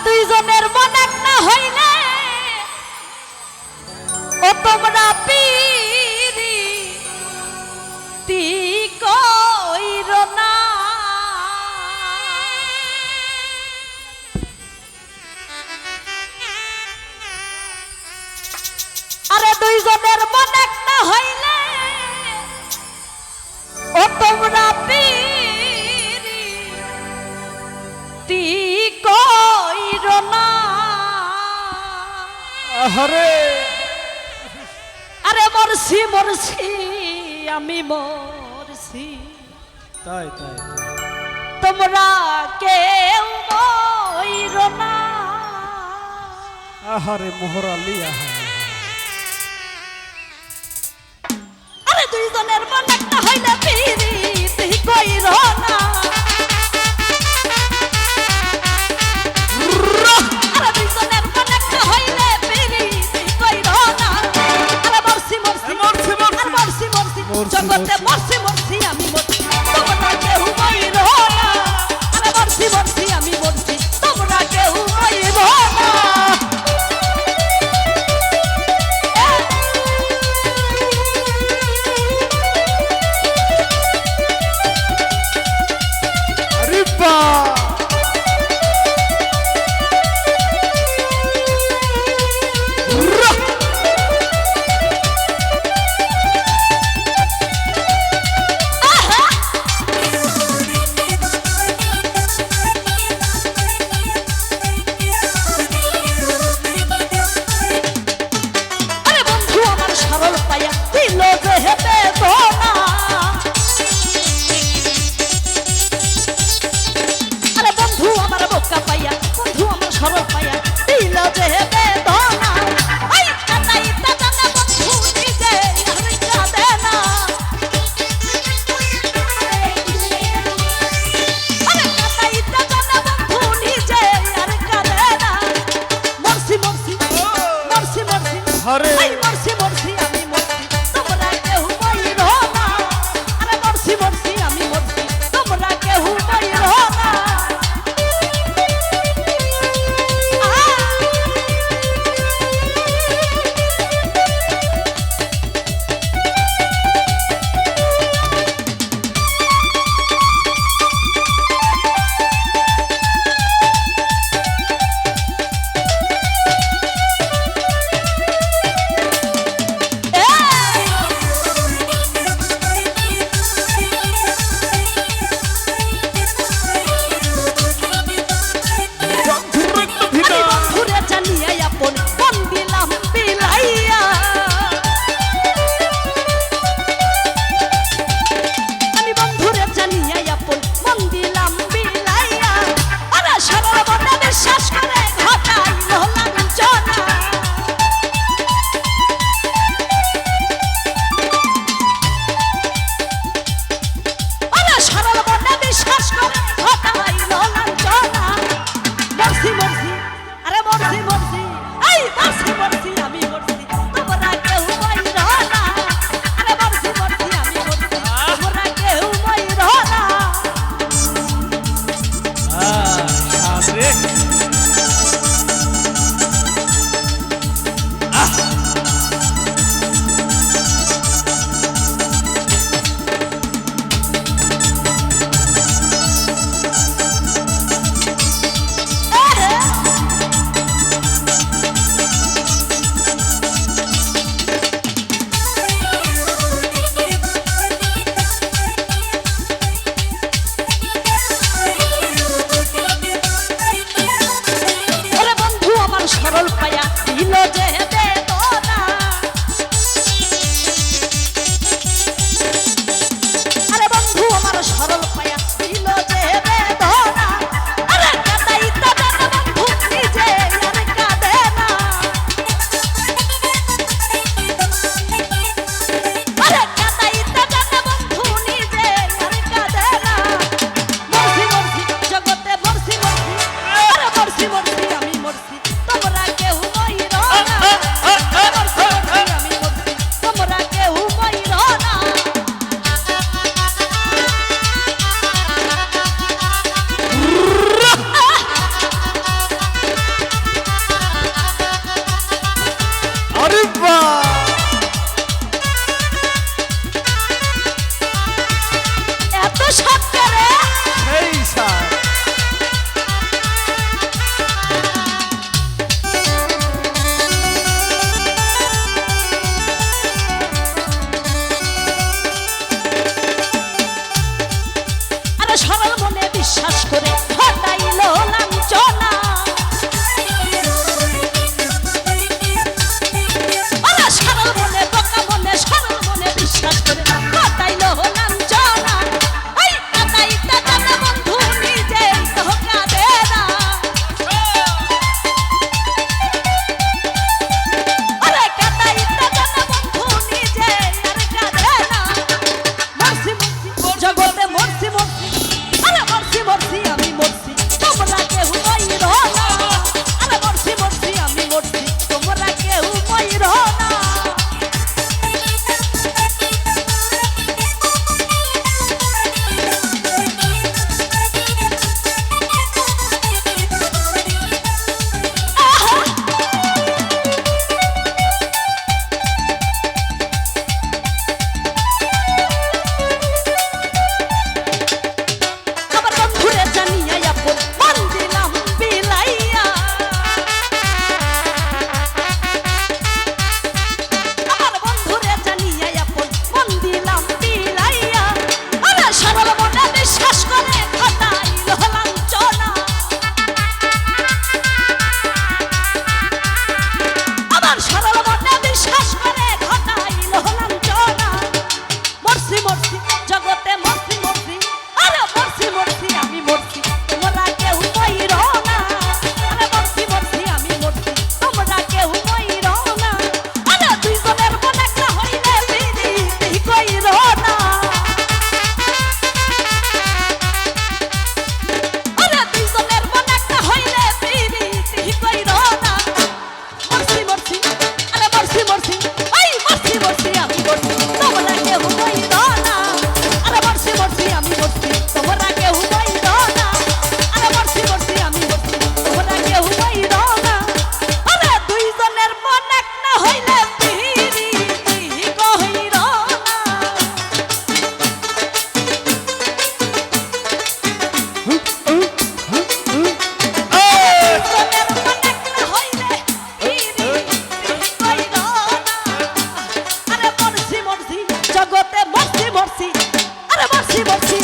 দুইজনের মন এক না হইলে ও তোমরা পিরিতি কইরো না। আরে দুইজনের মন এক না হইলে ও তোমরা পিরিতি কইরো না। আরে আরে মরছি মরছি আমি মরছি, তাই তাই তোমরা কেউ মইরো না। আহারে মোহরালি আহা আরে দুইজনের মন একটা হইলে পিরিতি কইরো না। আরে দুইজনের মন একটা হইলে পিরিতি কইরো না। আরে মরছি মরছি মরছি, মরছি। আর মরছি মরছি মরছি, জগতে মরছি। মরছি মরছি আমি মরছি, তোমরা কেউ মইরো না। আরে মরছি মরছি আমি মরছি, তোমরা কেউ মইরো না। আরে বা কাটাইলো লাঞ্ছনা এই কাটাইতে জানে বন্ধু নিজে তো কাঁদে না আরে কাটাইতে জানে বন্ধু নিজে আর কাঁদে না মরছি মরছি জগতে মরছি মরছি আরে মরছি মরছি আমি মরছি তোমরা কেউ মইরো না আরে মরছি মরছি আমি মরছি তোমরা কেউ মইরো না আমার বন্ধুরে জানিয়া আপন মন দিলাম বিলাইয়া আমার বন্ধুরে জানিয়া আপন মন দিলাম বিলাইয়া আরে সরল মনে বিশ্বাস করে ঘটাইল লাঞ্ছনা আমার সরল মনে বিশ্বাস করে ঘটাইল লাঞ্ছনা মরছি মরছি জগতে মরছি মরছি আরে মরছি মরছি আমি মরছি তোমরা কেউ মইরো না আরে মরছি মরছি আমি মরছি তোমরা কেউ মইরো না আরে দুইজনের মন একটা হইলে বিধি কইরো না আরে দুইজনের মন একটা হইলে বিধি কইরো না মরছি মরছি আরে মরছি মরছি এই মরছি মরছি আমি মরছি তোমরা কেউ মইরো না আরে মরছি মরছি আমি মরছি তোমরা কেউ মইরো না আরে মরছি মরছি আমি মরছি তোমরা কেউ মইরো না আরে দুইজনের মন এক না হইলে বিধি কইরো না দুইজনের মন এক না হইলে বিধি কইরো না আরে মরছি মরছি জগতে মরছি মরছি আরে মরছি মরছি